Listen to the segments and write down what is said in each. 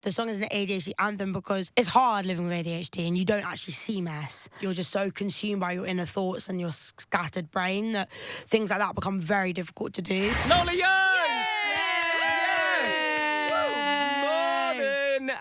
The song is an ADHD anthem because it's hard living with ADHD and you don't actually see mess. You're just so consumed by your inner thoughts and your scattered brain that things like that become very difficult to do. Lola Young!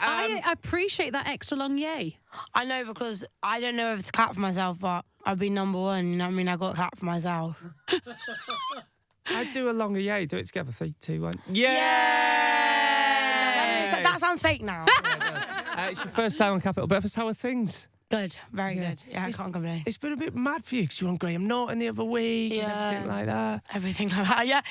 I appreciate that extra long yay. I know, because I don't know if it's clap for myself, but I've been number one. You know what I mean? I got a clap for myself. I'd do a longer yay. Do it together. 3, 2, 1. Yeah! That sounds fake now. It's your first time on Capital Breakfast. How are things? Good, very good. Yeah, I can't complain. It's been a bit mad for you because you were on Graham Norton the other week and everything like that. Everything like that, yeah.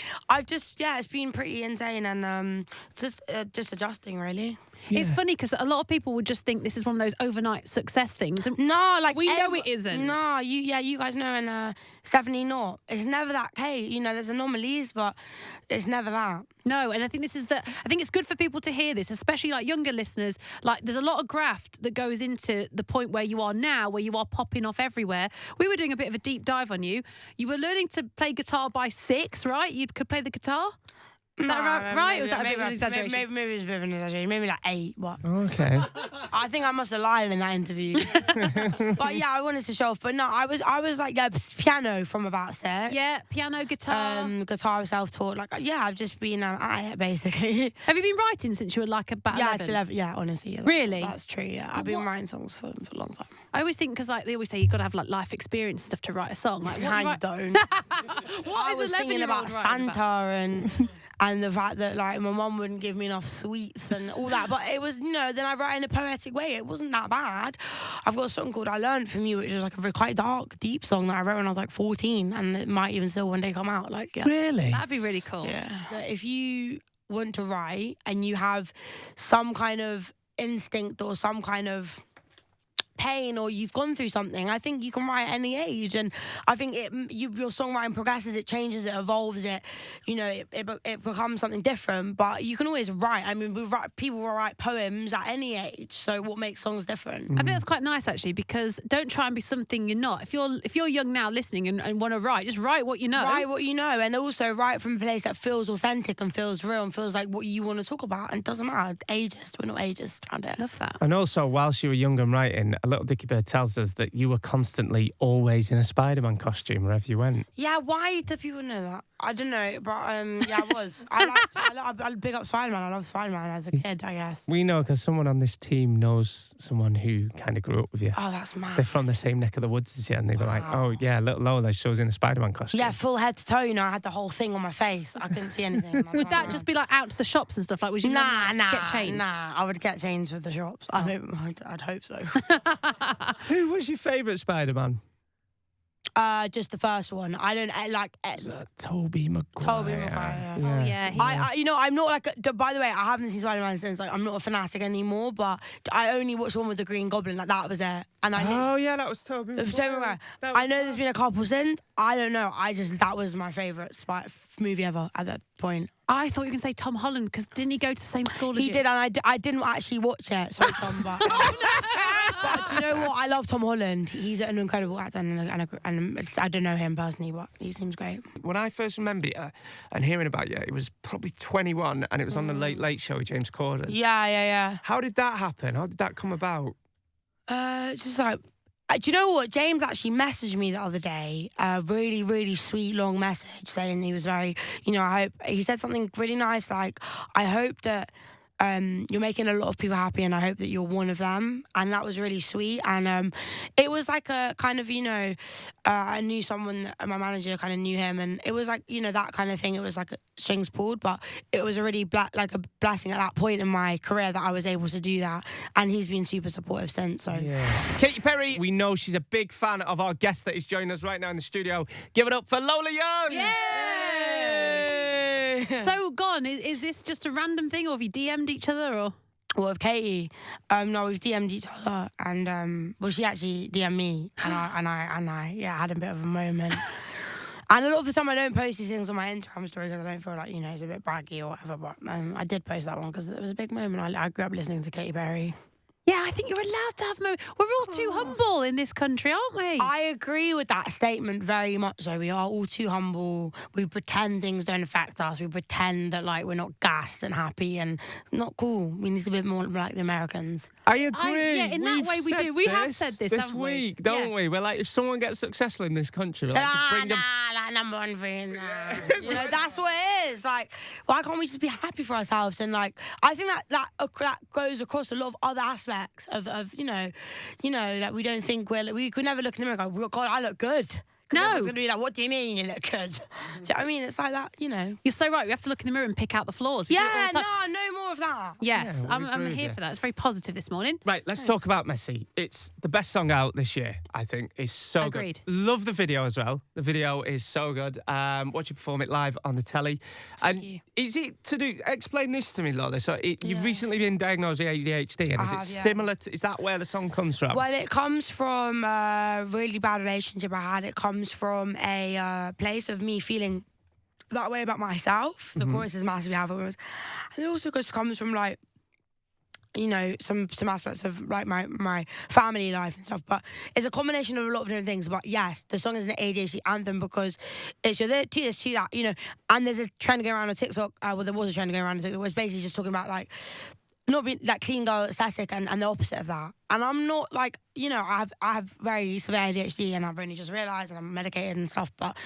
It's been pretty insane and just adjusting, really. Yeah. It's funny because a lot of people would just think this is one of those overnight success things. No, like we know it isn't. No, you guys know, and it's definitely not. It's never that case. You know, there's anomalies, but it's never that. No, and I think I think it's good for people to hear this, especially like younger listeners. Like, there's a lot of graft that goes into the point where you are now, where you are popping off everywhere. We were doing a bit of a deep dive on you. You were learning to play guitar by 6, right? You could play the guitar. Is that right? Or was that a bit of an exaggeration? Maybe it was a bit of an exaggeration. Maybe like 8, but... Okay. I think I must have lied in that interview. But yeah, I wanted to show off. But no, I was like piano from about 6. Yeah, piano, guitar. Guitar, self-taught. Like, yeah, I've just been at it, basically. Have you been writing since you were like about 11? 11? Yeah, honestly. Yeah, really? That's true, yeah. I've been writing songs for a long time. I always think, because like they always say you've got to have like life experience and stuff to write a song. Like, you don't. I was singing about Santa and the fact that like my mum wouldn't give me enough sweets and all that, but it was, then I write in a poetic way. It wasn't that bad. I've got a song called I Leant From You, which is like a quite dark, deep song that I wrote when I was like 14, and it might even still one day come out. Like, yeah. Really? That'd be really cool. Yeah. If you want to write and you have some kind of instinct or some kind of pain, or you've gone through something, I think you can write at any age. And I think your songwriting progresses, it changes, it evolves, it becomes something different. But you can always write. I mean, people will write poems at any age. So what makes songs different? I think that's quite nice, actually, because don't try and be something you're not. If you're young now listening and want to write, just write what you know. Write what you know, and also write from a place that feels authentic and feels real and feels like what you want to talk about. And it doesn't matter. Ageist, we're not ageist around it. Love that. And also, whilst you were young and writing, a little Dickie Bird tells us that you were constantly always in a Spiderman costume wherever you went. Yeah, why do people know that? I don't know, but yeah, I was. I big up Spiderman. I love Spiderman as a kid, I guess. We know because someone on this team knows someone who kind of grew up with you. Oh, that's mad. They're from the same neck of the woods as you, and they were like, oh yeah, little Lola, she was in a Spiderman costume. Yeah, full head to toe, I had the whole thing on my face. I couldn't see anything. Would that just be like out to the shops and stuff? Like, would you get changed? Nah, I would get changed with the shops. I'd hope so. Who was your favourite Spider-Man? Just the first one. I don't like Toby Maguire. Toby Maguire. Oh yeah. I'm not like. By the way, I haven't seen Spider-Man since. Like, I'm not a fanatic anymore. But I only watched one with the Green Goblin. Like, that was it. And that was Toby Maguire. I know there's been a couple since. I don't know. That was my favourite movie ever at that point. I thought you were going to say Tom Holland, because didn't he go to the same school as you? He did, and I didn't actually watch it. Sorry, Tom, but... But do you know what? I love Tom Holland. He's an incredible actor, and I don't know him personally, but he seems great. When I first remember you and hearing about you, it was probably 21, and it was on the Late Late Show with James Corden. Yeah. How did that happen? How did that come about? Just like... Do you know what? James actually messaged me the other day, a really, really sweet, long message saying he was very, he said something really nice, like, I hope that you're making a lot of people happy, and I hope that you're one of them. And that was really sweet. And it was like a kind of, I knew someone, my manager kind of knew him, and it was like, that kind of thing. It was like strings pulled, but it was a really like a blessing at that point in my career that I was able to do that. And he's been super supportive since. So Katy Perry, we know she's a big fan of our guest that is joining us right now in the studio. Give it up for Lola Young. Yay! So, is this just a random thing, or have you DM'd each other, or? Well, with Katie, no, we've DM'd each other, and she actually DM'd me, and I had a bit of a moment. And a lot of the time I don't post these things on my Instagram story because I don't feel like, it's a bit braggy or whatever, but I did post that one because it was a big moment. I grew up listening to Katy Perry. Yeah, I think you're allowed to have moments. We're all too humble in this country, aren't we? I agree with that statement very much so. We are all too humble. We pretend things don't affect us. We pretend that like we're not gassed and happy and not cool. We need to be a bit more like the Americans. I agree. Yeah, in that way we do. We have said this haven't we? week, don't we? We're like, if someone gets successful in this country, we like to bring them. Like number one thing. You know, that's what it is. Like, why can't we just be happy for ourselves? And like, I think that goes across a lot of other aspects of you know, like we don't think we could never look in the mirror and go, God, I look good. No. It's going to be like, what do you mean you look good? Do you know what I mean? It's like that, you know. You're so right. We have to look in the mirror and pick out the flaws. We do it all Yeah, the time. no more of that. Yes, Yeah, we I'm agree with here you. for that. It's very positive this morning. Right, let's talk about Messi. It's the best song out this year, I think. It's so Agreed. good. Love the video as well. The video is so good. Watch you perform it live on the telly. And you. is it to do... Explain this to me, Lola. So you've recently been diagnosed with ADHD, and I is it have, yeah. similar to... Is that where the song comes from? Well, it comes from a really bad relationship I had. It comes from a place of me feeling that way about myself. The chorus is massively how it was. And it also just comes from like, you know, some aspects of like my family life and stuff. But it's a combination of a lot of different things. But yes, the song is an ADHD anthem because it's to that, you know. And there's a trend going around on TikTok. Well, there was a trend going around on TikTok. Where it's basically just talking about like not being like clean girl aesthetic and the opposite of that. And I'm not like, you know, I have very severe ADHD and I've only just realised and I'm medicated and stuff, but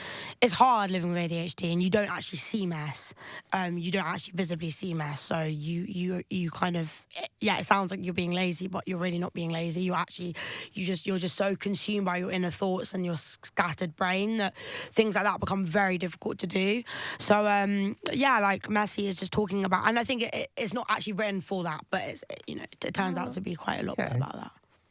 it's hard living with ADHD and you don't actually see mess. You don't actually visibly see mess. So you kind of, yeah, it sounds like you're being lazy, but you're really not being lazy. You're just so consumed by your inner thoughts and your scattered brain that things like that become very difficult to do. So, yeah, like Messi is just talking about, and I think it's not actually written for that, but it's, you know, it turns out to be quite a lot more about that.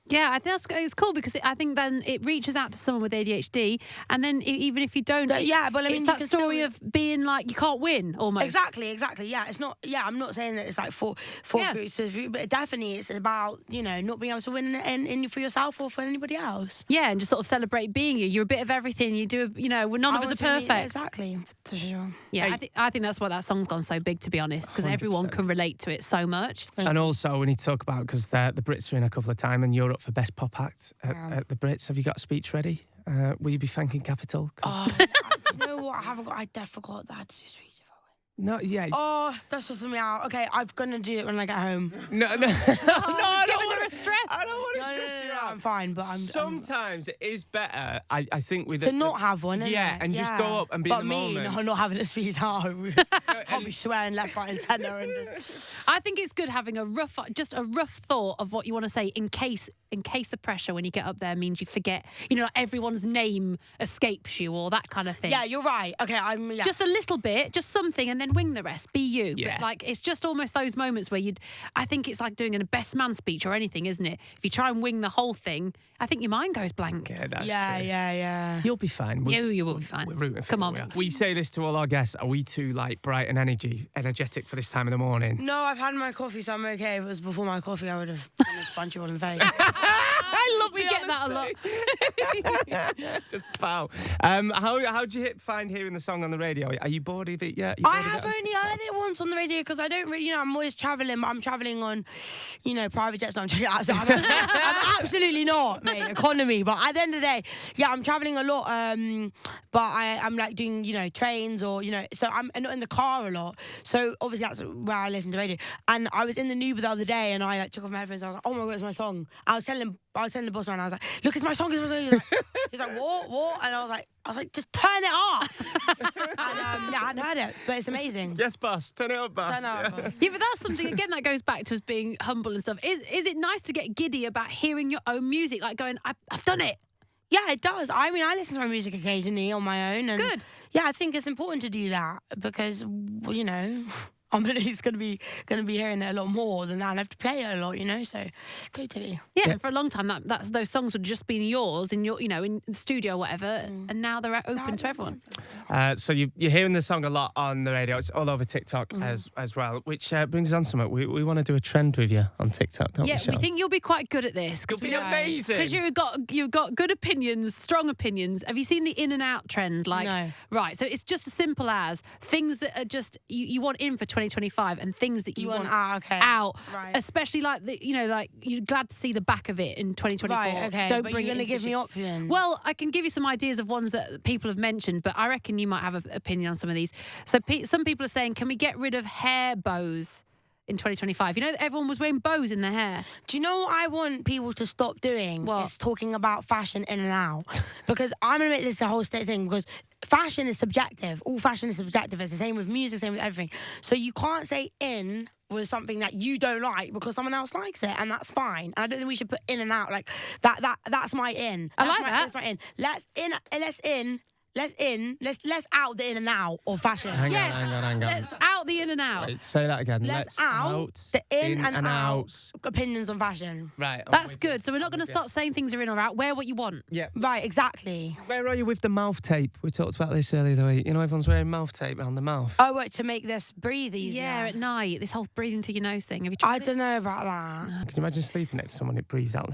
Yeah, I think it's cool because I think then it reaches out to someone with ADHD, and then even if you don't, But yeah, but I mean, it's you that can story still... of being like you can't win almost. Exactly. Yeah, it's not. Yeah, I'm not saying that it's like for groups, but definitely it's about, you know, not being able to win in for yourself or for anybody else. Yeah, and just sort of celebrate being you. You're a bit of everything. You do, you know, none of us are perfect. Exactly, for sure. Yeah, I think that's why that song's gone so big, to be honest, because everyone can relate to it so much. And also, we need to talk about, because the Brits are in a couple of times and you're up for Best Pop Act at the Brits. Have you got a speech ready? Will you be thanking Capital? Oh, you know what? I forgot that I had to do a speech if I win. No, yeah. Oh, that's just me out. Okay, I'm gonna do it when I get home. No, I don't Giving her a stress. I don't want to stress you out. I'm fine, but Sometimes it is better, I think, with to not have one. Isn't yeah, it? and just go up and be in the moment. But me not having a speech at home. I'll be swearing left, right, and centre. And just... I think it's good having a rough thought of what you want to say in case the pressure when you get up there means you forget, you know, like everyone's name escapes you or that kind of thing. Yeah, you're right. Okay, Just a little bit, just something, and then wing the rest. Be you. Yeah. But like, it's just almost those moments where I think it's like doing a best man speech or anything, isn't it? If you try and wing the whole thing, I think your mind goes blank. Yeah, that's true. Yeah. You'll be fine. You will be fine. We're rooting for Come you. on. We say this to all our guests. Are we too like bright and energetic for this time of the morning? No, I've had my coffee, so I'm okay. If it was before my coffee, I would have punched you all in the face. I love we get that a lot. Just pow. How do you find hearing the song on the radio? Are you bored of it yet? I have only heard it once on the radio because I don't really, you know, I'm always travelling, but I'm travelling on, you know, private jets. No, I'm absolutely not, mate. Economy. But at the end of the day, yeah, I'm travelling a lot. But I'm like doing, you know, trains or, you know, so I'm not in the car a lot. So obviously that's where I listen to radio. And I was in the Uber the other day and I like took off my headphones. I was like, oh my God, it's my song. I was telling the boss man, I was like, look, it's my song. He was like, what? And I was like, just turn it up. And yeah, I hadn't heard it, but it's amazing. Yes, boss. Turn it up, boss. Turn it up, boss. Yeah, but that's something, again, that goes back to us being humble and stuff. Is it nice to get giddy about hearing your own music, like going, I've done it? Yeah, it does. I mean, I listen to my music occasionally on my own. And Good. Yeah, I think it's important to do that because, you know, I'm at least going to be hearing it a lot more than that. I have to play it a lot, you know. So totally. Yeah, and for a long time that's those songs would just been yours in your, you know, in the studio or whatever, and now they're open to everyone. So you're hearing the song a lot on the radio. It's all over TikTok as well, which brings us on something. We want to do a trend with you on TikTok, don't we? Yeah, Sean? we think you'll be quite good at this. You'll be amazing. Because you've got good opinions, strong opinions. Have you seen the in and out trend? Like, No. Right, so it's just as simple as things that are just you want in for 2025 and things that you want out, right. Especially like, like you're glad to see the back of it in 2024. Right, okay. Don't but bring you're it going to into give me options. Well, I can give you some ideas of ones that people have mentioned, but I reckon you might have an opinion on some of these. So some people are saying, can we get rid of hair bows in 2025? You know, everyone was wearing bows in their hair. Do you know what I want people to stop doing? What? Is talking about fashion in and out. Because I'm going to make this a whole state thing, because fashion is subjective. All fashion is subjective. It's the same with music, same with everything. So you can't say in with something that you don't like because someone else likes it, and that's fine. And I don't think we should put in and out like that. That's my in. I like that. That's my in. Let's out the in and out of fashion. Hang on. Let's out the in and out. Right, say that again. Let's out the in and out opinions on fashion. Right. That's good. So we're not going to start saying things are in or out. Wear what you want. Yeah. Right, exactly. Where are you with the mouth tape? We talked about this earlier the week. You know, everyone's wearing mouth tape on the mouth. Oh, wait, to make this breathe easier. Yeah, at night. This whole breathing through your nose thing. Have you tried I it? don't know about that. Can you imagine sleeping next to someone who breathes out?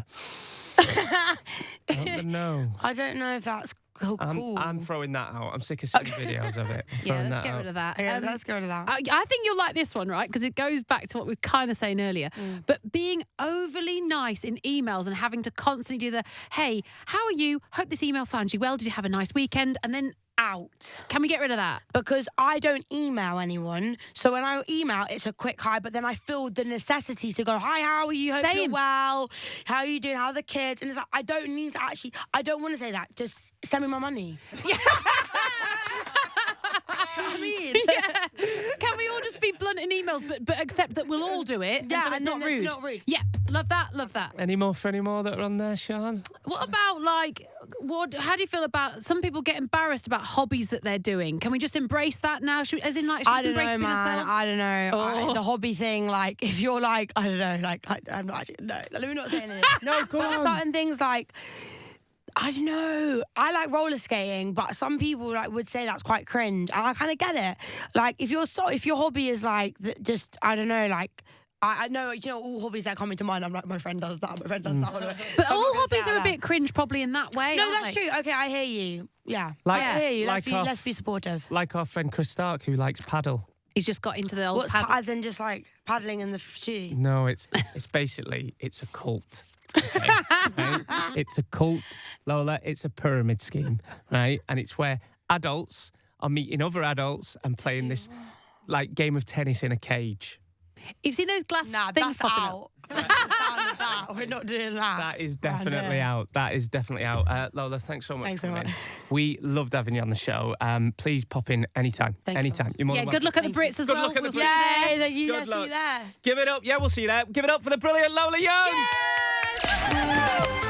No. I don't know if that's cool. I'm throwing that out. I'm sick of seeing videos of it. Yeah, let's get rid of that. Yeah, let's go to that. I think you'll like this one, right? Because it goes back to what we were kind of saying earlier. But being overly nice in emails and having to constantly do the, hey, how are you? Hope this email found you well. Did you have a nice weekend? And then out. Can we get rid of that? Because I don't email anyone. So when I email, it's a quick hi, but then I feel the necessity to go, hi, how are you? Hope you're well. How are you doing? How are the kids? And it's like, I don't need to actually, I don't want to say that. Just send me my money. Yeah. I mean, yeah. Can we all just be blunt in emails, but accept that we'll all do it? Yeah, and so it's not rude. It's not rude. Yeah, love that, love that. Any more that are on there, Sian? What about how do you feel about some people get embarrassed about hobbies that they're doing? Can we just embrace that now? Should we embrace being ourselves? I don't know. The hobby thing, like, if you're like, I don't know, like, I'm not actually, no, let me not say anything. No, go on. Certain things like, I don't know. I like roller skating, but some people would say that's quite cringe, and I kind of get it. Like, if your hobby is like just, I don't know, like, I know, you know, all hobbies that come into mind, I'm like, my friend does that, But all hobbies are a bit cringe probably in that way. No, that's true. Okay, I hear you. Yeah. I hear you. Let's be supportive. Like our friend Chris Stark, who likes paddle. He's just got into the old paddle. As in just like paddling in the shoe? No, it's basically, it's a cult. Okay, right? It's a cult, Lola. It's a pyramid scheme, right? And it's where adults are meeting other adults and playing this like game of tennis in a cage. You've seen those glass things popping up? We're not doing that. That is definitely out. That is definitely out. Lola, thanks so much. Thanks so much. We loved having you on the show. Please pop in anytime. Thanks anytime. so You're more than good luck at the Brits as well. Good luck at the Brits. Yeah, see you there. Give it up. Yeah, we'll see you there. Give it up for the brilliant Lola Young. Yes!